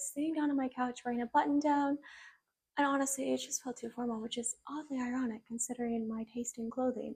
sitting down on my couch wearing a button down, and honestly, it just felt too formal, which is oddly ironic considering my taste in clothing,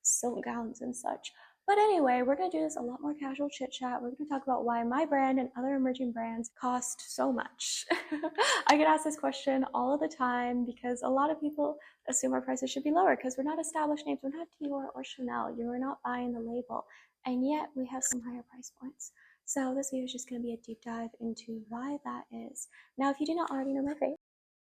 silk gowns and such. But anyway, we're going to do this a lot more casual chit chat. We're going to talk about why my brand and other emerging brands cost so much. I get asked this question all of the time because a lot of people assume our prices should be lower because we're not established names. We're not Dior or Chanel. You're not buying the label. And yet we have some higher price points. So this video is just going to be a deep dive into why that is. Now, if you do not already know my face,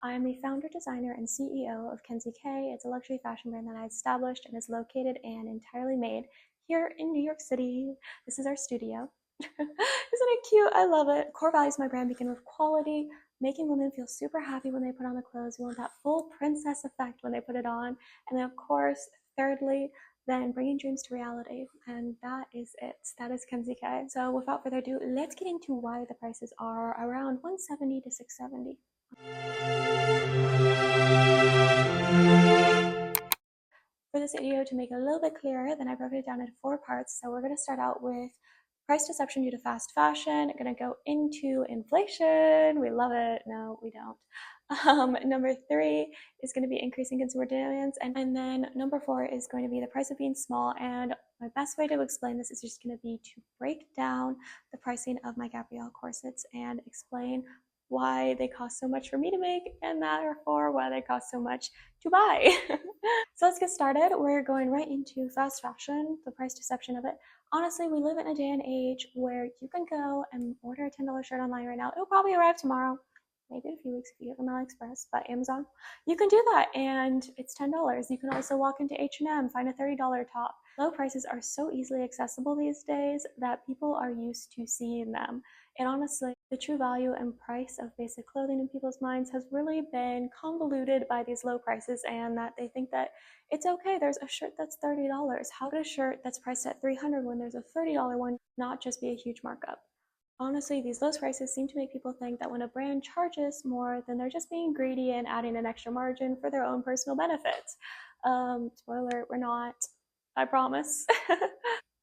I am the founder, designer, and CEO of Kenzie K. It's a luxury fashion brand that I established and is located and entirely made here in New York City. This is our studio. Isn't it cute? I love it. Core values of my brand begin with quality, making women feel super happy when they put on the clothes. We want that full princess effect when they put it on. And then, of course, thirdly, then bringing dreams to reality. And that is it. That is Kenzie K. So without further ado, let's get into why the prices are around $170 to $670. For this video, to make it a little bit clearer, then I broke it down into 4 parts. So we're going to start out with price deception due to fast fashion. I'm going to go into inflation. We love it. No, we don't. Number 3 is going to be increasing consumer demands. And then number 4 is going to be the price of being small. And my best way to explain this is just going to be to break down the pricing of my Gabrielle corsets and explain why they cost so much for me to make and therefore why they cost so much to buy. So let's get started. We're going right into fast fashion, the price deception of it. Honestly, we live in a day and age where you can go and order a $10 shirt online right now. It'll probably arrive tomorrow, maybe in a few weeks if you get from AliExpress, but Amazon. You can do that and it's $10. You can also walk into H&M, find a $30 top. Low prices are so easily accessible these days that people are used to seeing them. And honestly, the true value and price of basic clothing in people's minds has really been convoluted by these low prices, and that they think that it's okay, there's a shirt that's $30. How could a shirt that's priced at $300 when there's a $30 one not just be a huge markup? Honestly, these low prices seem to make people think that when a brand charges more, then they're just being greedy and adding an extra margin for their own personal benefits. Spoiler, we're not, I promise.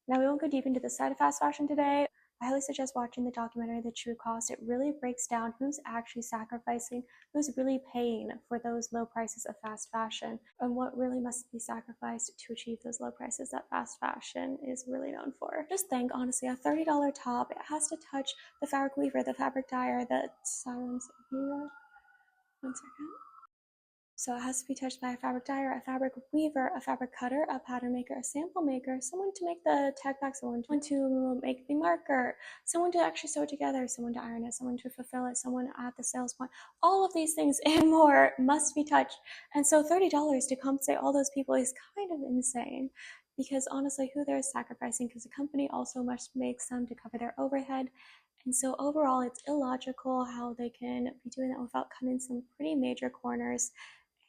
Now, we won't go deep into the side of fast fashion today. I highly suggest watching the documentary, The True Cost. It really breaks down who's actually sacrificing, who's really paying for those low prices of fast fashion, and what really must be sacrificed to achieve those low prices that fast fashion is really known for. Just think, honestly, a $30 top, it has to touch the fabric weaver, the fabric dyer, the silence here. 1 second. So it has to be touched by a fabric dyer, a fabric weaver, a fabric cutter, a pattern maker, a sample maker, someone to make the tag back, someone to make the marker, someone to actually sew it together, someone to iron it, someone to fulfill it, someone at the sales point. All of these things and more must be touched. And so $30 to compensate all those people is kind of insane, because honestly, who they're sacrificing, because the company also must make some to cover their overhead. And so overall, it's illogical how they can be doing that without cutting some pretty major corners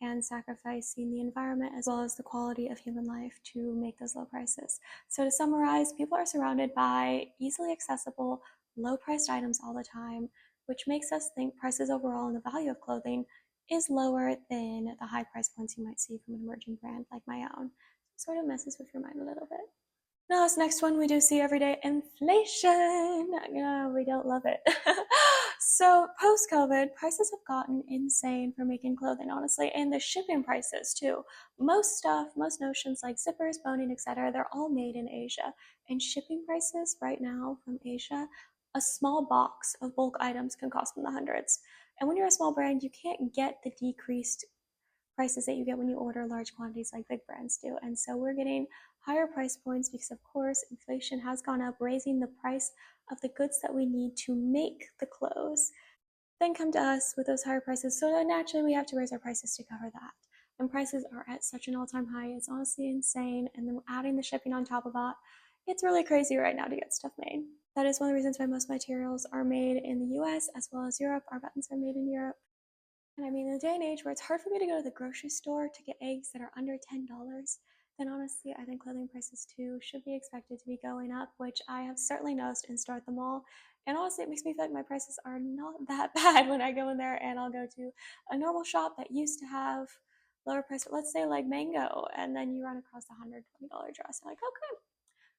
and sacrificing the environment as well as the quality of human life to make those low prices. So to summarize, people are surrounded by easily accessible, low-priced items all the time, which makes us think prices overall and the value of clothing is lower than the high price points you might see from an emerging brand like my own. Sort of messes with your mind a little bit. Now, this next one we do see every day, inflation. We don't love it. So post-COVID, prices have gotten insane for making clothing, honestly, and the shipping prices too. Most stuff, most notions like zippers, boning, etc., they're all made in Asia. And shipping prices right now from Asia, a small box of bulk items can cost in the hundreds. And when you're a small brand, you can't get the decreased prices that you get when you order large quantities like big brands do. And so we're getting higher price points because, of course, inflation has gone up, raising the price of the goods that we need to make the clothes. Then come to us with those higher prices. So then naturally we have to raise our prices to cover that. And prices are at such an all-time high. It's honestly insane. And then adding the shipping on top of that, it's really crazy right now to get stuff made. That is one of the reasons why most materials are made in the US as well as Europe. Our buttons are made in Europe. And I mean, in a day and age where it's hard for me to go to the grocery store to get eggs that are under $10, then honestly, I think clothing prices too should be expected to be going up, which I have certainly noticed in store at the mall. And honestly, it makes me feel like my prices are not that bad when I go in there and I'll go to a normal shop that used to have lower price, let's say like Mango, and then you run across a $120 dress. I'm like, okay,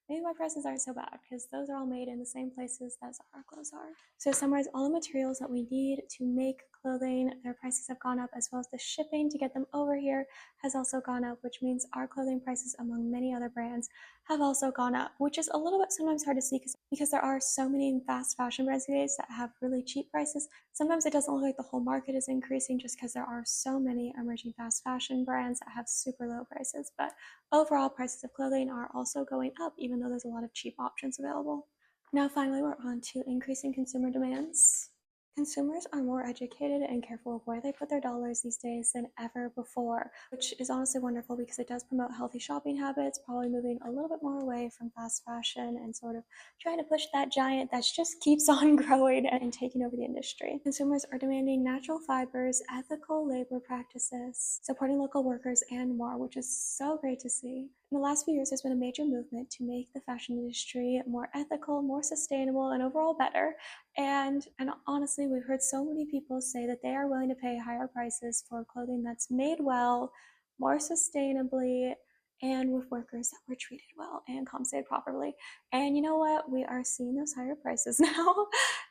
maybe my prices aren't so bad because those are all made in the same places that our clothes are. So to summarize, all the materials that we need to make clothing, their prices have gone up, as well as the shipping to get them over here has also gone up, which means our clothing prices among many other brands have also gone up, which is a little bit sometimes hard to see because there are so many fast fashion brands these days that have really cheap prices. Sometimes it doesn't look like the whole market is increasing just because there are so many emerging fast fashion brands that have super low prices, but overall prices of clothing are also going up, even though there's a lot of cheap options available. Now finally, we're on to increasing consumer demands. Consumers are more educated and careful of where they put their dollars these days than ever before, which is honestly wonderful because it does promote healthy shopping habits, probably moving a little bit more away from fast fashion and sort of trying to push that giant that just keeps on growing and taking over the industry. Consumers are demanding natural fibers, ethical labor practices, supporting local workers, and more, which is so great to see. In the last few years, there's been a major movement to make the fashion industry more ethical, more sustainable, and overall better. And honestly, we've heard so many people say that they are willing to pay higher prices for clothing that's made well, more sustainably, and with workers that were treated well and compensated properly. And you know what? We are seeing those higher prices now.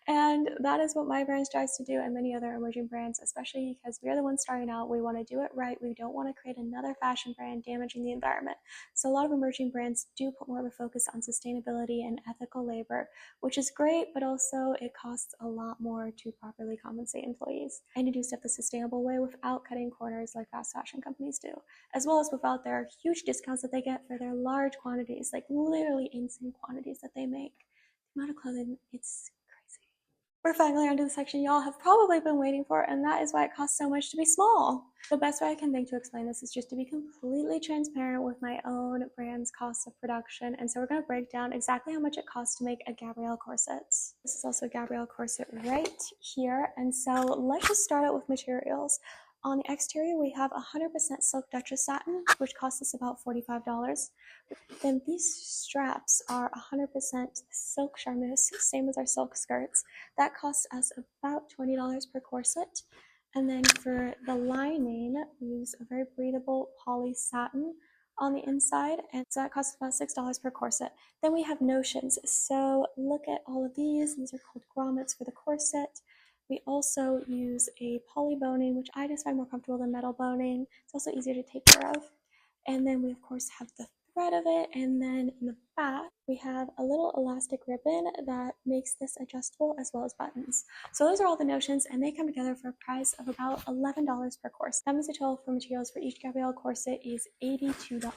And that is what my brand strives to do, and many other emerging brands, especially because we are the ones starting out. We want to do it right. We don't want to create another fashion brand damaging the environment. So a lot of emerging brands do put more of a focus on sustainability and ethical labor, which is great, but also it costs a lot more to properly compensate employees and to do stuff the sustainable way without cutting corners like fast fashion companies do, as well as without their huge discounts that they get for their large quantities, like literally insane quantities that they make. The amount of clothing, it's crazy. We're finally onto the section y'all have probably been waiting for, and that is why it costs so much to be small. The best way I can think to explain this is just to be completely transparent with my own brand's cost of production. And so we're going to break down exactly how much it costs to make a Gabrielle corset. This is also Gabrielle corset right here. And so let's just start out with materials. On the exterior, we have 100% silk Duchess satin, which costs us about $45. Then these straps are 100% silk charmeuse, same as our silk skirts. That costs us about $20 per corset. And then for the lining, we use a very breathable poly satin on the inside, and so that costs about $6 per corset. Then we have notions. So look at all of these. These are called grommets for the corset. We also use a poly boning, which I just find more comfortable than metal boning. It's also easier to take care of. And then we of course have the thread of it, and then in the back we have a little elastic ribbon that makes this adjustable, as well as buttons. So those are all the notions, and they come together for a price of about $11 per course. That means the total for materials for each Gabrielle corset is $82.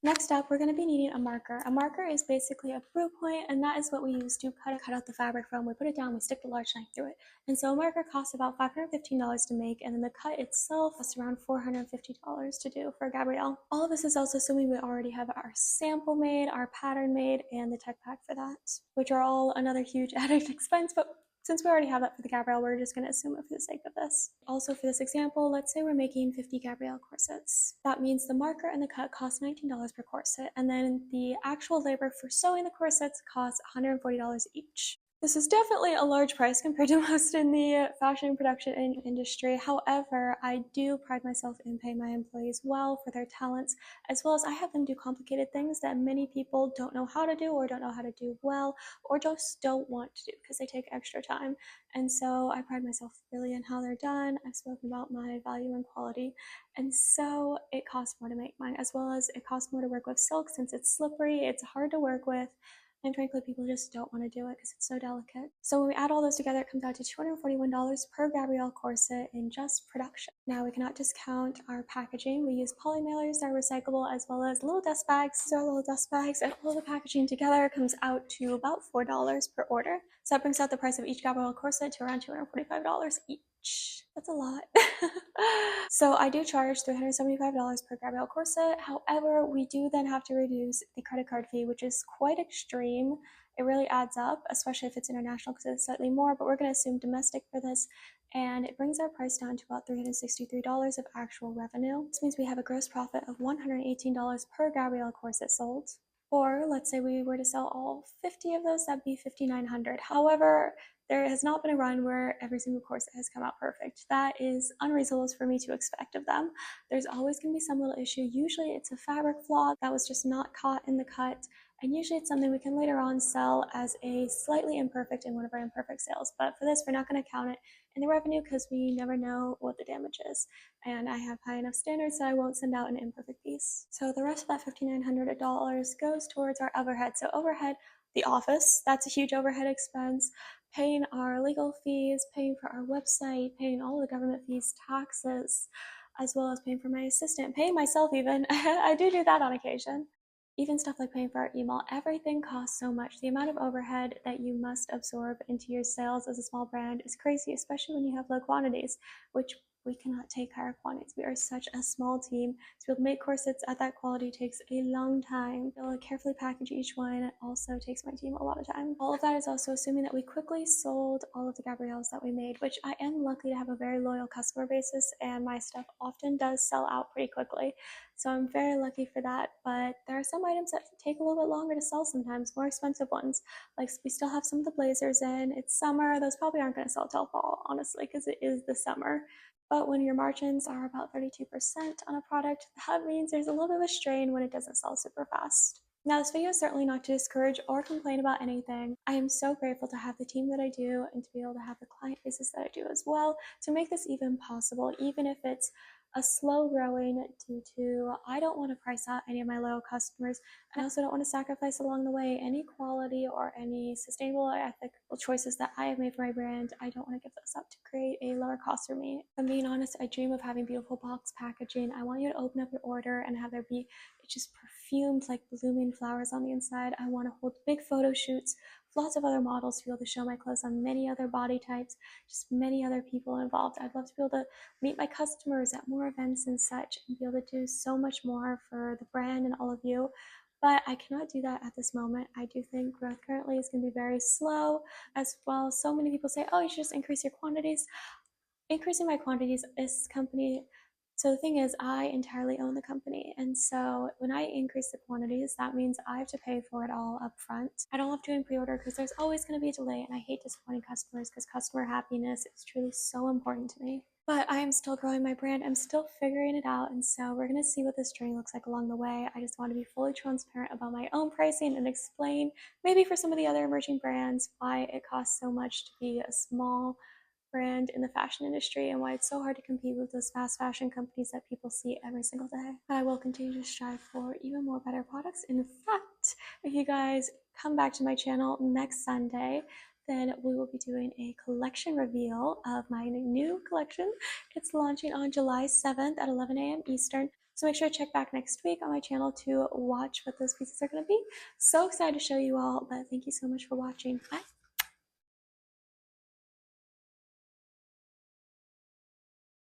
Next up, we're going to be needing a marker. A marker is basically a brew point, and that is what we use to cut out the fabric from. We put it down, we stick the large knife through it. And so a marker costs about $515 to make, and then the cut itself costs around $450 to do for Gabrielle. All of this is also assuming we already have our sample made, our pattern made, and the tech pack for that, which are all another huge added expense, but since we already have that for the Gabrielle, we're just going to assume it for the sake of this. Also for this example, let's say we're making 50 Gabrielle corsets. That means the marker and the cut cost $19 per corset, and then the actual labor for sewing the corsets costs $140 each. This is definitely a large price compared to most in the fashion production industry. However, I do pride myself in paying my employees well for their talents, as well as I have them do complicated things that many people don't know how to do, or don't know how to do well, or just don't want to do because they take extra time. And so I pride myself really in how they're done. I've spoken about my value and quality. And so it costs more to make mine, as well as it costs more to work with silk since it's slippery, it's hard to work with. And frankly, people just don't want to do it because it's so delicate. So when we add all those together, it comes out to $241 per Gabrielle corset in just production. Now we cannot discount our packaging. We use poly mailers that are recyclable, as well as little dust bags. So our little dust bags and all the packaging together comes out to about $4 per order. So that brings out the price of each Gabrielle corset to around $245 each. That's a lot. So I do charge $375 per Gabrielle corset. However, we do then have to reduce the credit card fee, which is quite extreme. It really adds up, especially if it's international, because it's slightly more, but we're going to assume domestic for this. And it brings our price down to about $363 of actual revenue. This means we have a gross profit of $118 per Gabrielle corset sold. Or let's say we were to sell all 50 of those, that'd be $5,900. However, there has not been a run where every single corset has come out perfect. That is unreasonable for me to expect of them. There's always going to be some little issue. Usually it's a fabric flaw that was just not caught in the cut, And usually it's something we can later on sell as a slightly imperfect in one of our imperfect sales. But for this, we're not going to count it in the revenue because we never know what the damage is. And I have high enough standards that I won't send out an imperfect piece. So the rest of that $5,900 goes towards our overhead. So overhead, the office, that's a huge overhead expense. Paying our legal fees, paying for our website, paying all the government fees, taxes, as well as paying for my assistant, paying myself even. I do that on occasion. Even stuff like paying for our email, everything costs so much. The amount of overhead that you must absorb into your sales as a small brand is crazy, especially when you have low quantities, which we cannot take higher quantities. We are such a small team. To be able to make corsets at that quality takes a long time. To be able to carefully package each one also takes my team a lot of time. All of that is also assuming that we quickly sold all of the Gabrielles that we made, which I am lucky to have a very loyal customer basis, and my stuff often does sell out pretty quickly. So I'm very lucky for that, but there are some items that take a little bit longer to sell sometimes, more expensive ones. Like we still have some of the blazers in. It's summer. Those probably aren't going to sell till fall, honestly, because it is the summer. But when your margins are about 32% on a product, that means there's a little bit of a strain when it doesn't sell super fast. Now, this video is certainly not to discourage or complain about anything. I am so grateful to have the team that I do and to be able to have the client bases that I do as well to make this even possible, even if it's a slow growing due to I don't want to price out any of my loyal customers. I also don't want to sacrifice along the way any quality or any sustainable or ethical choices that I have made for my brand. I don't want to give those up to create a lower cost for me. If I'm being honest, I dream of having beautiful box packaging. I want you to open up your order and have there be just perfumed like blooming flowers on the inside. I want to hold big photo shoots with lots of other models to be able to show my clothes on many other body types, just many other people involved. I'd love to be able to meet my customers at more events and such and be able to do so much more for the brand and all of you. But I cannot do that at this moment. I do think growth currently is going to be very slow as well. So many people say, oh, you should just increase your quantities. Increasing my quantities is company. So the thing is, I entirely own the company. And so when I increase the quantities, that means I have to pay for it all up front. I don't love doing pre-order because there's always going to be a delay, and I hate disappointing customers because customer happiness is truly so important to me. But I am still growing my brand. I'm still figuring it out. And so we're going to see what this journey looks like along the way. I just want to be fully transparent about my own pricing and explain, maybe for some of the other emerging brands, why it costs so much to be a small brand in the fashion industry and why it's so hard to compete with those fast fashion companies that people see every single day. But I will continue to strive for even more better products. In fact, if you guys come back to my channel next Sunday, then we will be doing a collection reveal of my new collection. It's launching on July 7th at 11 a.m. Eastern. So make sure to check back next week on my channel to watch what those pieces are going to be. So excited to show you all, but thank you so much for watching. Bye.